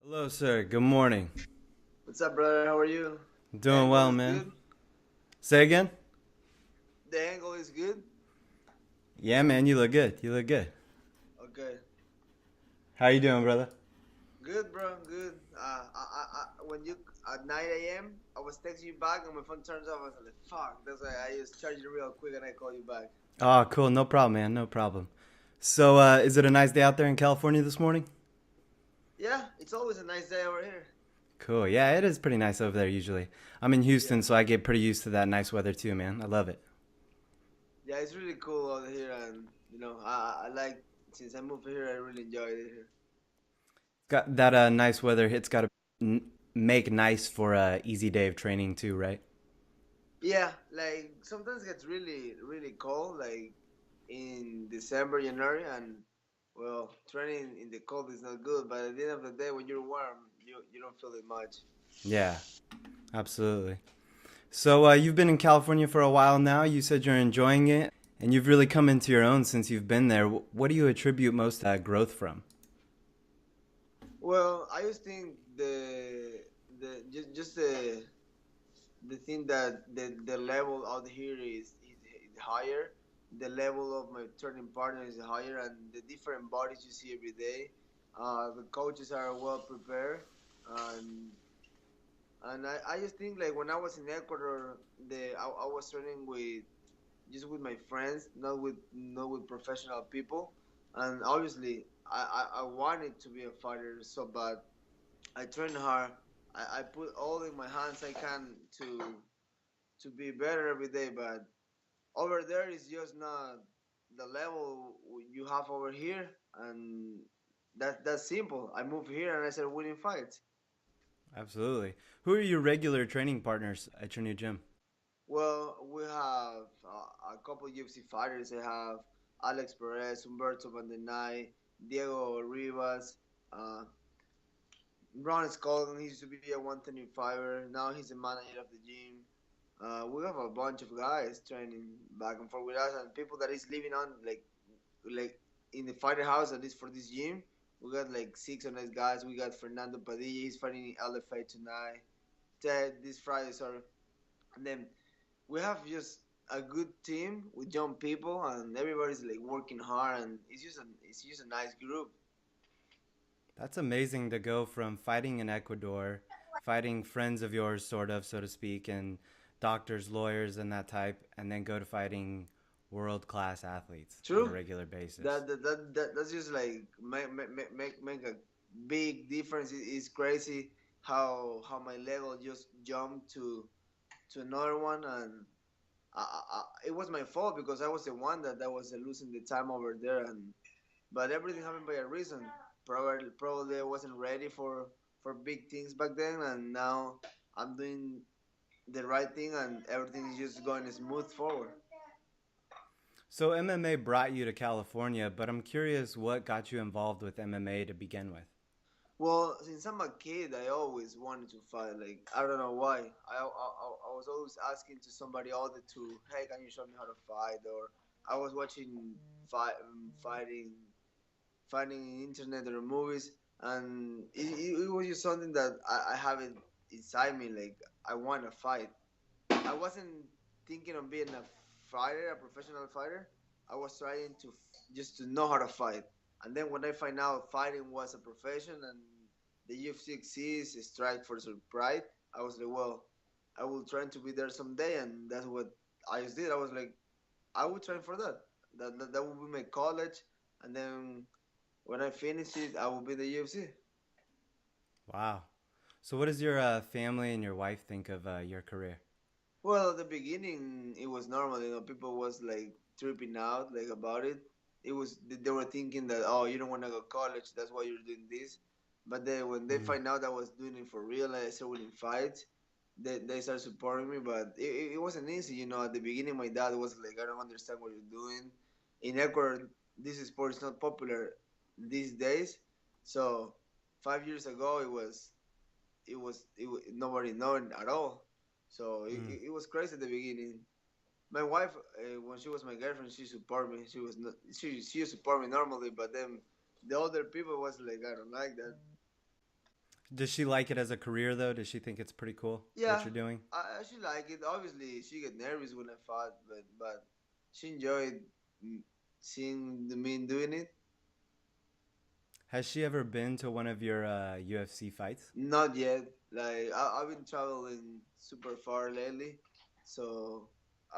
Hello, sir. Good morning. What's up, brother? How are you? The Doing angle well, is man. good. Say again? The angle is good. Yeah, man. You look good. You look good. Okay, How you doing, brother? good, bro. Good. When you at 9 a.m., I was texting you back, and my phone turns off. I was like, "Fuck!" That's why I just charged it real quick, and I call you back. Oh, cool. No problem, man. No problem. So, is it a nice day out there in California this morning? Yeah, it's always a nice day over here. Cool. Yeah, it is pretty nice over there usually. I'm in Yeah, Houston, so I get pretty used to that nice weather too, man. I love it. yeah, it's really cool over here, and I like since I moved here, I really enjoyed it here. Got that nice weather. It's got to make nice for a easy day of training too, right? Yeah, like sometimes it gets really, really cold, like in December, January, and well, training in the cold is not good. But at the end of the day, when you're warm, you don't feel it much. Yeah, absolutely. So, you've been in California for a while now. You said you're enjoying it, and you've really come into your own since you've been there. What do you attribute most of that growth from? Well, I just think just the thing that the level out here is higher. The level of my training partner is higher, and the different bodies you see every day. The coaches are well prepared, and I just think like when I was in Ecuador, I was training with just with my friends, not with professional people, and obviously I wanted to be a fighter so bad. I trained hard. I put all in my hands I can to be better every day, but over there is just not the level you have over here, and that's simple. I moved here and I started winning fights. Absolutely. Who are your regular training partners at your new gym? Well, we have a couple UFC fighters. I have Alex Perez, Humberto Vandenay, Diego Rivas, uh, Ron Skolden. He used to be a 125er. Now he's the manager of the gym. We have a bunch of guys training back and forth with us, and people that is living on like in the fighter house at least for this gym. We got like six of those guys. We got Fernando Padilla. He's fighting in LFA tonight. Ted this Friday, sorry. And then we have just a good team with young people, and everybody's like working hard, and it's just a nice group. That's amazing to go from fighting in Ecuador, fighting friends of yours, sort of, so to speak, and doctors, lawyers, and that type, and then go to fighting world class athletes on a True. regular basis. That's just like make a big difference. It's crazy how my level just jumped to another one, and it was my fault because I was the one that was losing the time over there, and but everything happened by a reason. Probably I wasn't ready for big things back then, and now I'm doing the right thing, and everything is just going smooth forward. So, MMA brought you to California, but I'm curious what got you involved with MMA to begin with. Well, since I'm a kid, I always wanted to fight. Like I don't know why. I was always asking to somebody older to, hey, can you show me how to fight? Or I was watching fighting in internet or movies, and it was just something that I have it inside me. Like I want to fight. I wasn't thinking of being a fighter, a professional fighter. I was trying to just to know how to fight. And then when I find out fighting was a profession and the UFC exists, Strike for Pride, I was like, well, I will try to be there someday, and that's what I just did. I was like, I will try for that. That will be my college, and then when I finish it, I will be the UFC. Wow. So, what does your family and your wife think of your career? Well, at the beginning, it was normal. People was like tripping out like about it. They were thinking that, oh, you don't want to go to college, that's why you're doing this. But then when they Mm. find out I was doing it for real, and I started winning fights, they started supporting me. But it wasn't easy. At the beginning, my dad was like, I don't understand what you're doing. In Ecuador, this sport is not popular these days. So 5 years ago, nobody known at all. So Mm. it was crazy at the beginning. My wife, when she was my girlfriend, she supported me. She was not, she support me normally, but then the older people was like, I don't like that. Does she like it as a career though? Does she think it's pretty cool what Yeah, you're doing? I she like it. Obviously, she get nervous when I fought, but she enjoyed mm, seeing the me doing it. Has she ever been to one of your UFC fights? Not yet. Like I've been traveling super far lately, so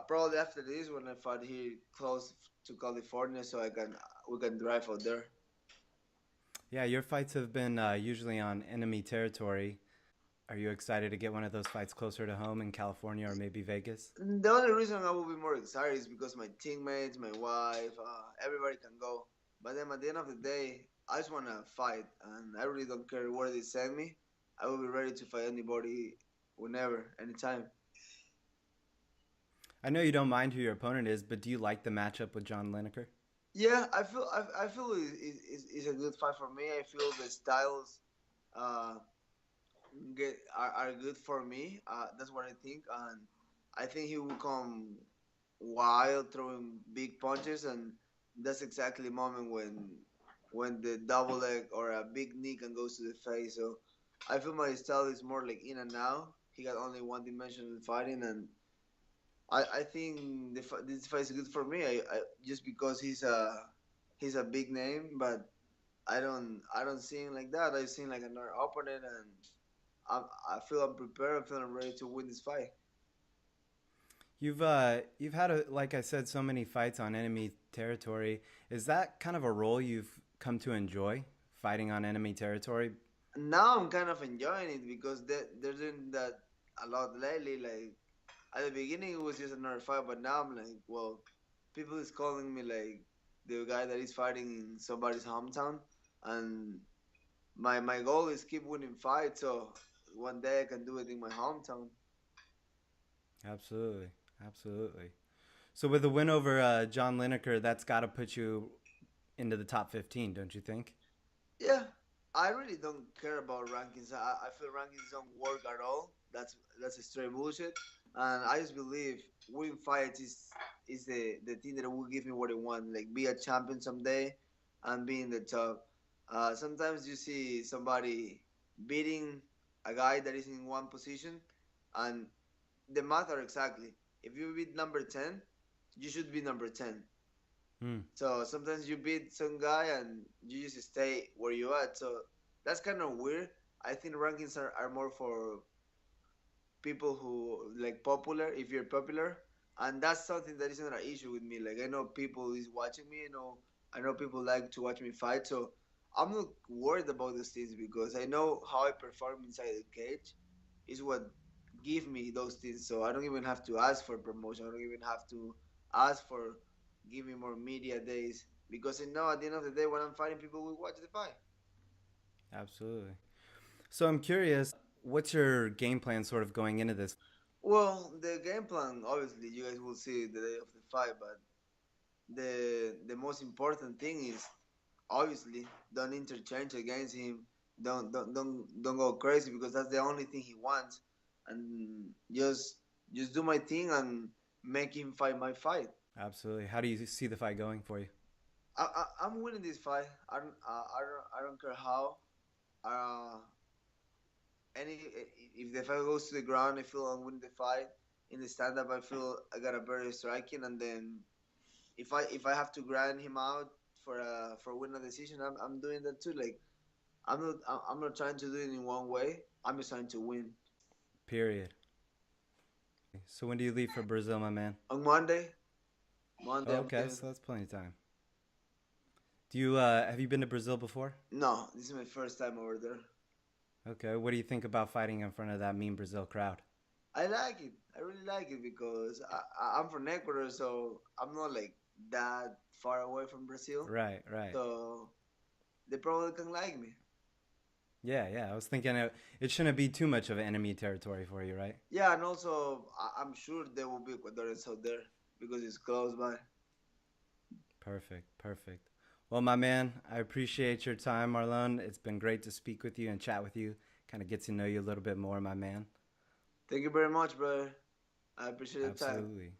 probably after this when I fight here close to California, so I can we can drive out there. Yeah, your fights have been usually on enemy territory. Are you excited to get one of those fights closer to home in California or maybe Vegas? The only reason I will be more excited is because my teammates, my wife, everybody can go. But then at the end of the day, I just want to fight, and I really don't care where they send me. I will be ready to fight anybody, whenever, anytime. I know you don't mind who your opponent is, but do you like the matchup with John Lineker? Yeah, I feel it's a good fight for me. I feel the styles uh, are good for me. That's what I think, and I think he will come wild, throwing big punches, and that's exactly the moment when the double leg or a big knee can go to the face. So I feel my style is more like in and out. He got only one dimensional fighting, and I think this fight is good for me. I just because he's a big name, but I don't see him like that. I see him like another opponent, and I feel I'm prepared. I feel I'm ready to win this fight. You've had like I said, so many fights on enemy territory. Is that kind of a role you've come to enjoy, fighting on enemy territory? Now I'm kind of enjoying it because they're doing that a lot lately. Like at the beginning, it was just another fight, but now I'm like, well, people is calling me like the guy that is fighting in somebody's hometown, and my goal is keep winning fights. So one day I can do it in my hometown. Absolutely, absolutely. So with the win over John Lineker, that's got to put you into the top 15, don't you think? Yeah, I really don't care about rankings. I feel rankings don't work at all. That's a straight bullshit. And I just believe win fights is the thing that will give me what I want. Like be a champion someday and be in the top. Sometimes you see somebody beating a guy that is in one position, and the math are exactly. If you beat number 10, you should be number 10. Hmm. So sometimes you beat some guy and you just stay where you at. So that's kind of weird. I think rankings are more for people who like popular. If you're popular, and that's something that isn't an issue with me. Like I know people is watching me. I know people like to watch me fight. So I'm not worried about those things because I know how I perform inside the cage is what give me those things. So I don't even have to ask for promotion. I don't even have to ask for give me more media days because I know at the end of the day when I'm fighting, people will watch the fight. Absolutely. So I'm curious, what's your game plan sort of going into this? Well, the game plan obviously you guys will see the day of the fight, but the most important thing is obviously don't interchange against him. Don't go crazy because that's the only thing he wants, and just do my thing and make him fight my fight. Absolutely. How do you see the fight going for you? I'm winning this fight. I don't care how. Uh, any if the fight goes to the ground, I feel I'm winning the fight. In the stand up, I feel I got a better striking, and then if I have to grind him out for winning a decision, I'm doing that too. Like I'm not trying to do it in one way. I'm just trying to win. Period. So when do you leave for Brazil, my man? On Monday, Monday Oh, I'm okay, leaving. so that's plenty of time. Do you have you been to Brazil before? No, this is my first time over there. Okay, what do you think about fighting in front of that mean Brazil crowd? I like it. I really like it because I'm from Ecuador, so I'm not like that far away from Brazil. Right, right. So they probably can like me. Yeah, yeah. I was thinking it shouldn't be too much of enemy territory for you, right? Yeah, and also I'm sure there will be Ecuadorians out there because it's close by. Perfect, perfect. Well, my man, I appreciate your time, Marlon. It's been great to speak with you and chat with you. Kind of get to know you a little bit more, my man. Thank you very much, brother. I appreciate the time. Absolutely.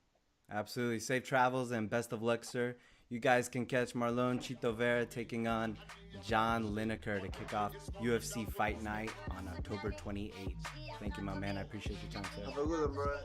Absolutely. Safe travels and best of luck, sir. You guys can catch Marlon Chito Vera taking on John Lineker to kick off UFC Fight Night on October 28th. Thank you, my man. I appreciate your time, sir. Have a good one, bro.